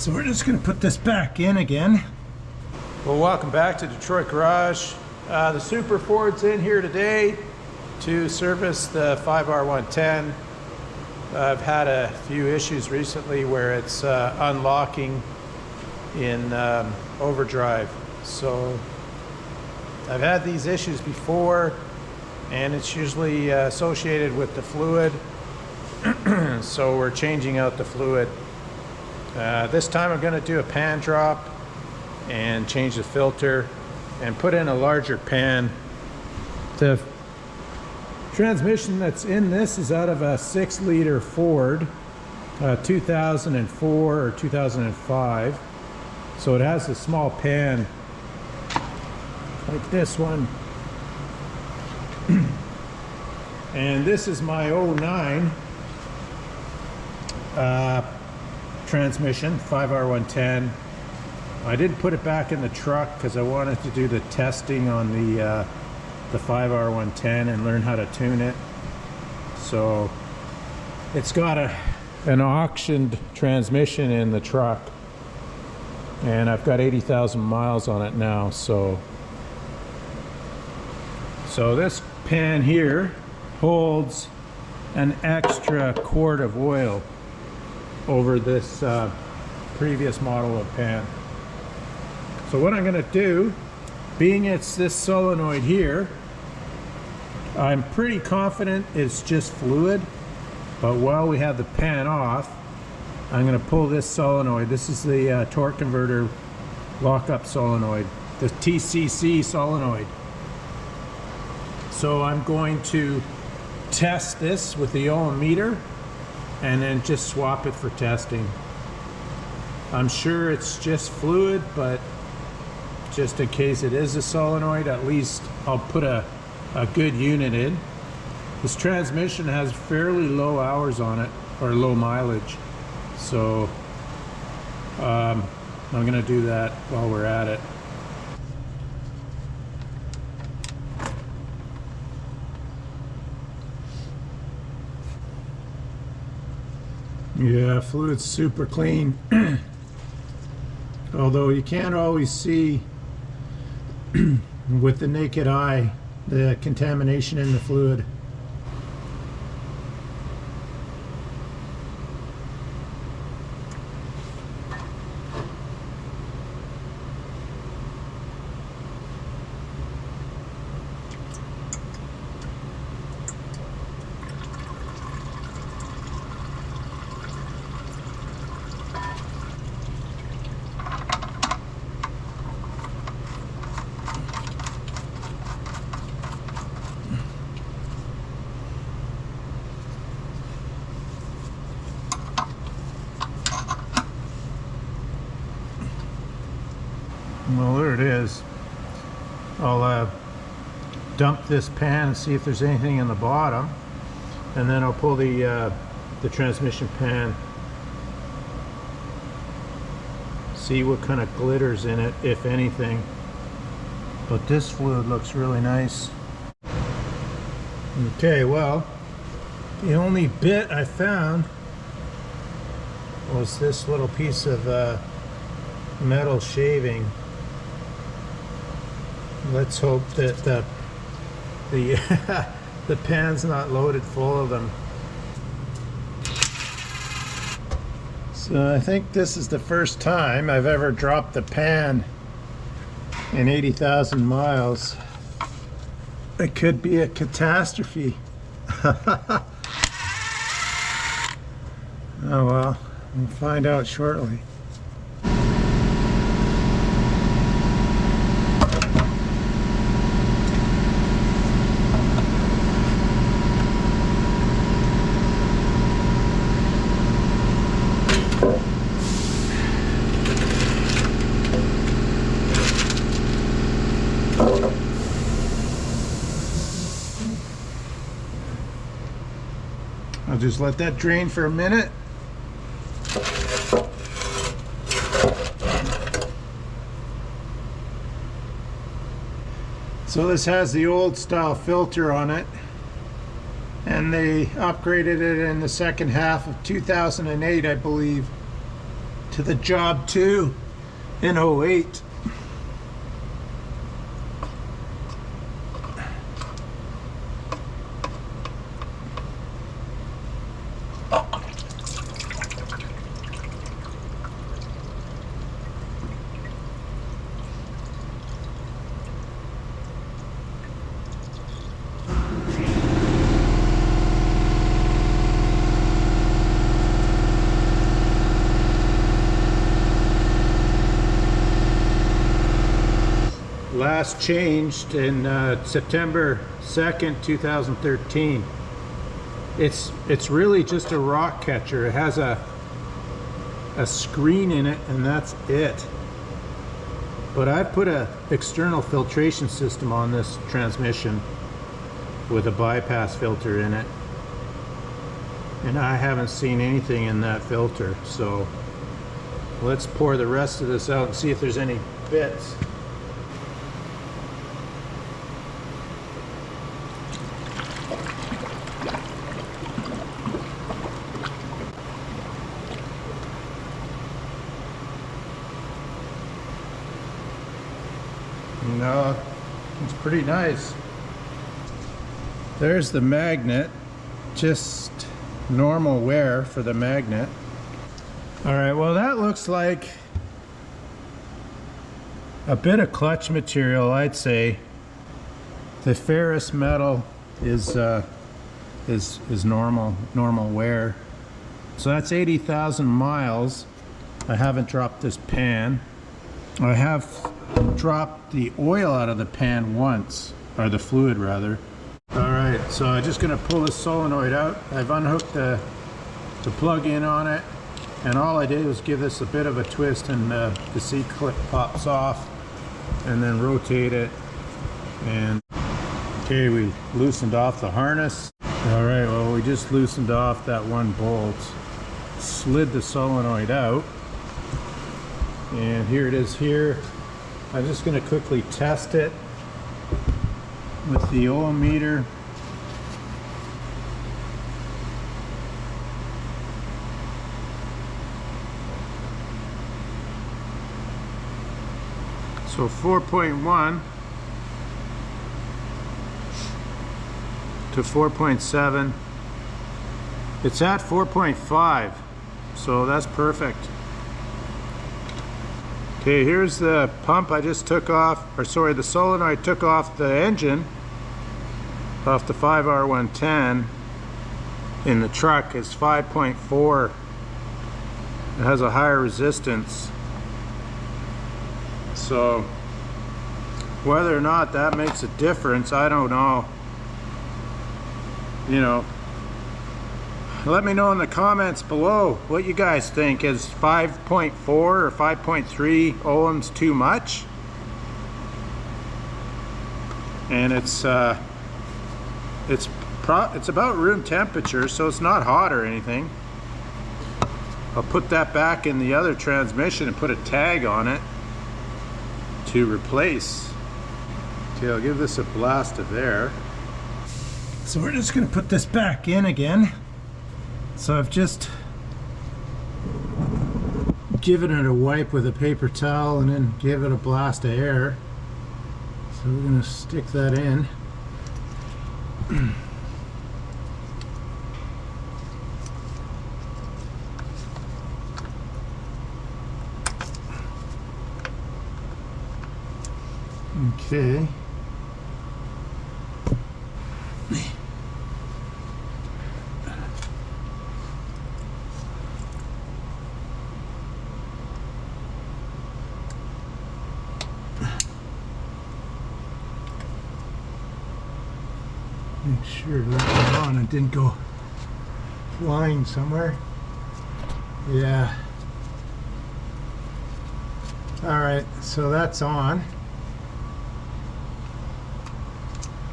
So we're just going to put this back in again. Well, welcome back to Detroit Garage. The Super Ford's in here today to service the 5R110. I've had a few issues recently where it's unlocking in overdrive. So I've had these issues before, and it's usually associated with the fluid. So we're changing out the fluid. This time I'm going to do a pan drop and change the filter and put in a larger pan. The transmission that's in this is out of a 6-liter Ford, 2004 or 2005. So it has a small pan like this one. And this is my 09 transmission, 5R110. I did put it back in the truck because I wanted to do the testing on the 5R110 and learn how to tune it. So it's got an auctioned transmission in the truck, and I've got 80,000 miles on it now. So this pan here holds an extra quart of oil over this previous model of pan. So what I'm going to do, being it's this solenoid here, I'm pretty confident it's just fluid, but while we have the pan off, I'm going to pull this solenoid. This is the torque converter lockup solenoid, the TCC solenoid. So I'm going to test this with the ohm meter and then just swap it for testing. I'm sure it's just fluid, but just in case it is a solenoid, at least I'll put a good unit in. This transmission has fairly low hours on it, or low mileage. So I'm gonna do that while we're at it. Yeah, fluid's super clean. Although you can't always see with the naked eye the contamination in the fluid. Well, there it is. I'll dump this pan and see if there's anything in the bottom, and then I'll pull the transmission pan, see what kind of glitters in it, if anything. But this fluid looks really nice. Okay, well, the only bit I found was this little piece of metal shaving. Let's hope that the pan's not loaded full of them. So I think this is the first time I've ever dropped the pan in 80,000 miles. It could be a catastrophe. Oh well, we'll find out shortly. I'll just let that drain for a minute. So this has the old style filter on it, and they upgraded it in the second half of 2008, I believe. to the job too in '08. Last changed in September 2nd, 2013. It's really just a rock catcher. It has a screen in it, and that's it. But I put a external filtration system on this transmission with a bypass filter in it, and I haven't seen anything in that filter. So let's pour the rest of this out and see if there's any bits. No, it's pretty nice. There's the magnet, just normal wear for the magnet. All right, well that looks like a bit of clutch material, I'd say. The ferrous metal is normal wear. So that's 80,000 miles. I haven't dropped this pan. I have dropped the oil out of the pan once, or the fluid rather. Alright, so I'm just going to pull the solenoid out. I've unhooked the plug in on it, and all I did was give this a bit of a twist, and the C-clip pops off, and then rotate it, and okay, we loosened off the harness. Alright, well we just loosened off that one bolt, slid the solenoid out, and here it is here. I'm just going to quickly test it with the ohm meter. So 4.1 to 4.7. It's at 4.5, so that's perfect. Okay, here's the pump I just took off, or sorry, the solenoid took off the engine off the 5R110 in the truck. Is 5.4. It has a higher resistance. So whether or not that makes a difference, I don't know. You know, let me know in the comments below what you guys think. Is 5.4 or 5.3 ohms too much? And it's about room temperature, so it's not hot or anything. I'll put that back in the other transmission and put a tag on it to replace. Okay, I'll give this a blast of air. So we're just going to put this back in again. So I've just given it a wipe with a paper towel and then give it a blast of air. So we're going to stick that in. Okay. Make sure that went on and didn't go flying somewhere. Yeah. Alright, so that's on.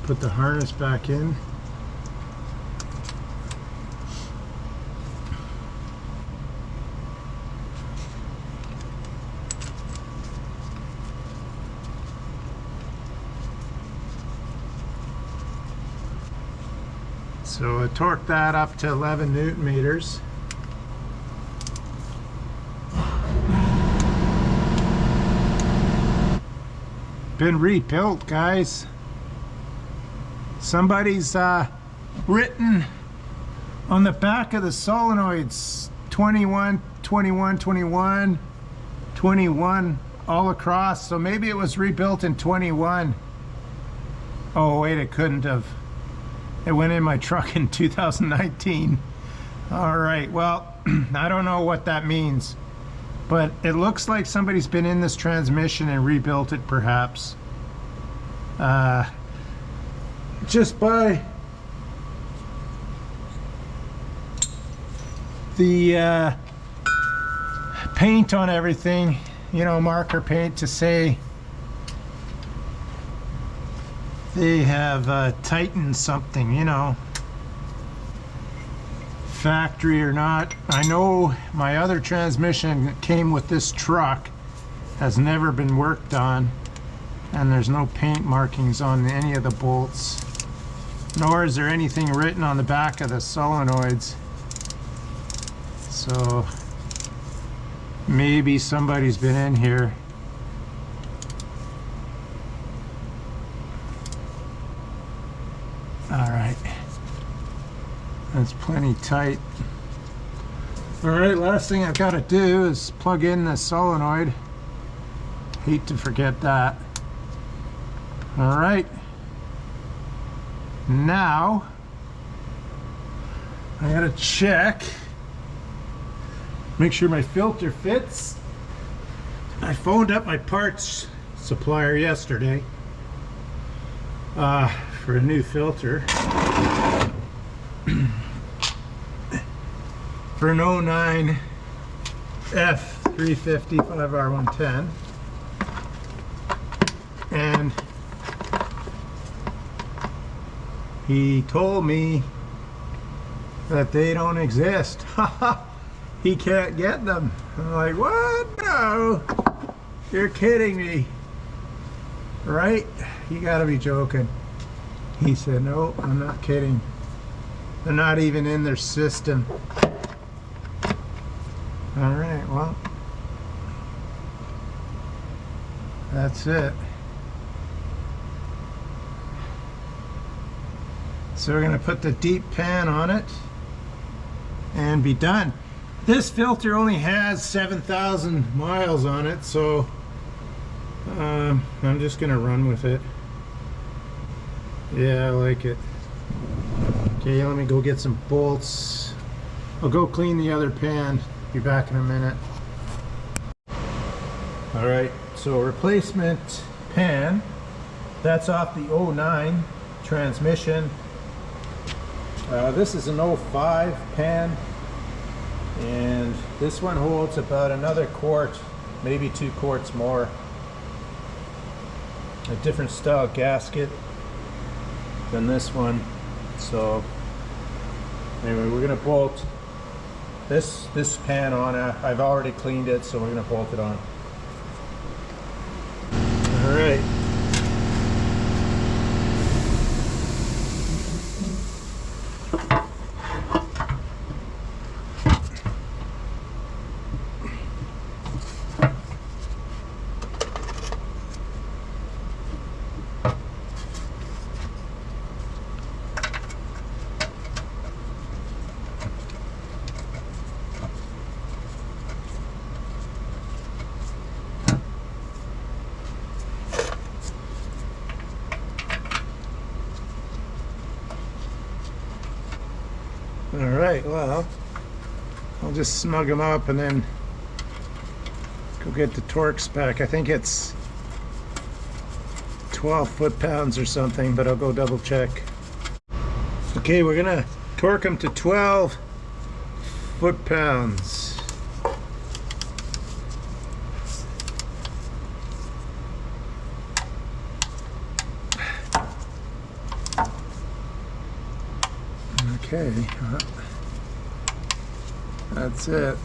Put the harness back in. So I torqued that up to 11 Newton meters. been rebuilt, guys. Somebody's written on the back of the solenoids 21, 21, 21, 21 all across. So maybe it was rebuilt in 21. Oh wait, it couldn't have. It went in my truck in 2019. All right, well, I don't know what that means, but it looks like somebody's been in this transmission and rebuilt it, perhaps. Just by the paint on everything, you know, marker paint, to say they have tightened something, you know, factory or not. I know my other transmission that came with this truck has never been worked on, and there's no paint markings on any of the bolts, nor is there anything written on the back of the solenoids. So maybe somebody's been in here. All right, that's plenty tight. All right, last thing I've got to do is plug in the solenoid. Hate to forget that. All right, now I gotta check, make sure my filter fits. I phoned up my parts supplier yesterday for a new filter for an 09 F350 5R110, and he told me that they don't exist. He can't get them. I'm like, what? No, you're kidding me, right? You gotta be joking. He said, no, I'm not kidding. They're not even in their system. All right, well, that's it. So we're gonna put the deep pan on it and be done. This filter only has 7,000 miles on it, so I'm just gonna run with it. Yeah, I like it. Okay, let me go get some bolts. I'll go clean the other pan. Be back in a minute. All right, so replacement pan. That's off the 09 transmission. This is an 05 pan, and this one holds about another quart, maybe 2 quarts more. A different style gasket than this one. So anyway, we're gonna bolt this pan on. I've already cleaned it, so we're gonna bolt it on. All right. All right, well, I'll just snug them up and then go get the torque spec. I think it's 12 foot-pounds or something, but I'll go double check. Okay, we're gonna torque them to 12 foot-pounds. Okay, that's it.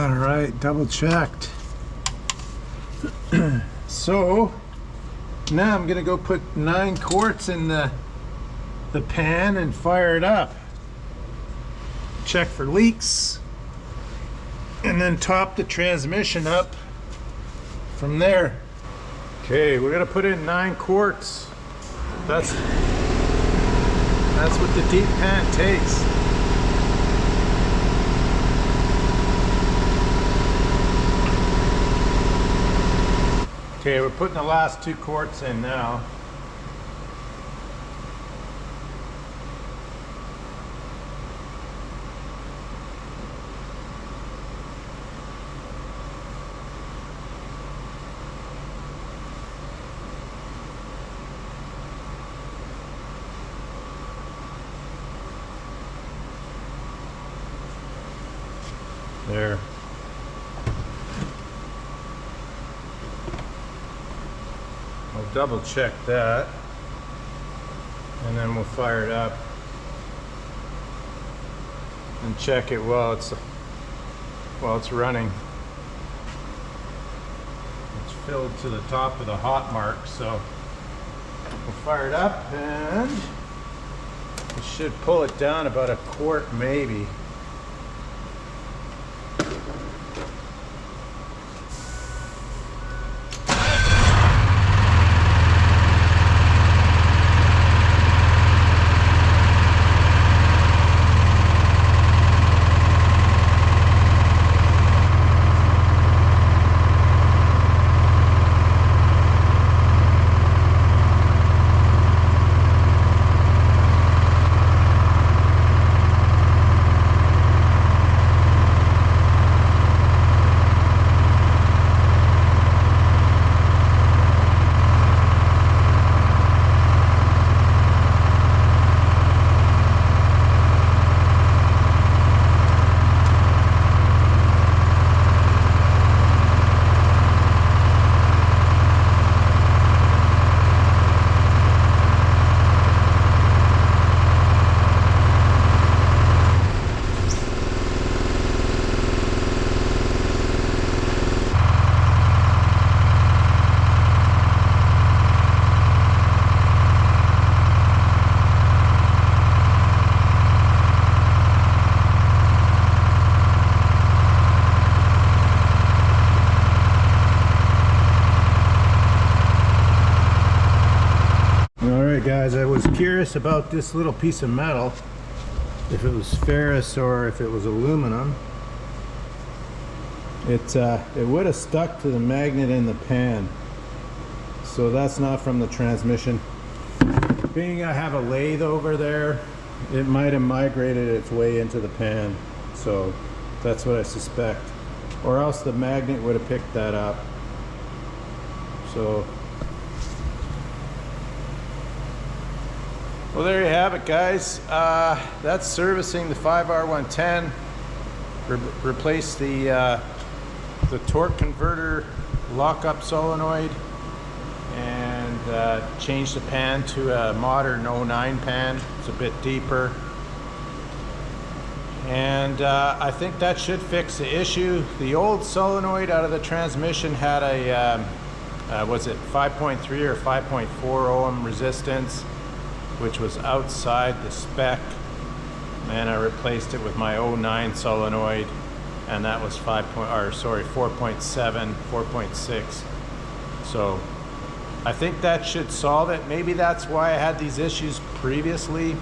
All right, double checked. So now I'm gonna go put 9 quarts in the pan and fire it up. Check for leaks, and then top the transmission up from there. Okay, we're gonna put in 9 quarts. That's what the deep pan takes. Okay, we're putting the last 2 quarts in now. There. I'll double check that, and then we'll fire it up and check it while it's running. It's filled to the top of the hot mark, so we'll fire it up, and it should pull it down about a quart maybe. Guys, I was curious about this little piece of metal, if it was ferrous or if it was aluminum. It would have stuck to the magnet in the pan, so that's not from the transmission. Being I have a lathe over there, it might have migrated its way into the pan, so that's what I suspect, or else the magnet would have picked that up. So well, there you have it, guys. That's servicing the 5R110. Replace the torque converter lockup solenoid, and change the pan to a modern 09 pan. It's a bit deeper. And I think that should fix the issue. The old solenoid out of the transmission had a, was it 5.3 or 5.4 ohm resistance, which was outside the spec, and I replaced it with my 09 solenoid, and that was 4.7, 4.6. So I think that should solve it. Maybe that's why I had these issues previously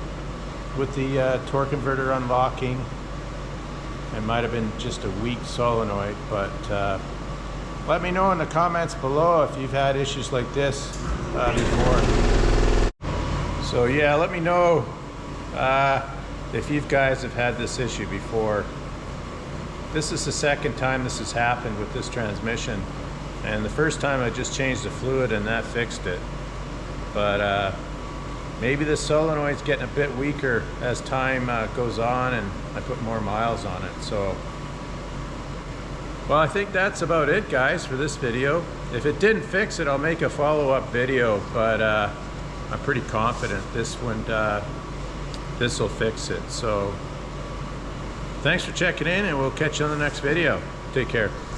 with the torque converter unlocking. It might have been just a weak solenoid, but let me know in the comments below if you've had issues like this before. So yeah, let me know if you guys have had this issue before. This is the second time this has happened with this transmission, and the first time I just changed the fluid and that fixed it. But maybe the solenoid's getting a bit weaker as time goes on and I put more miles on it. So, well, I think that's about it, guys, for this video. If it didn't fix it, I'll make a follow-up video, but I'm pretty confident this one, this will fix it. So thanks for checking in, and we'll catch you on the next video. Take care.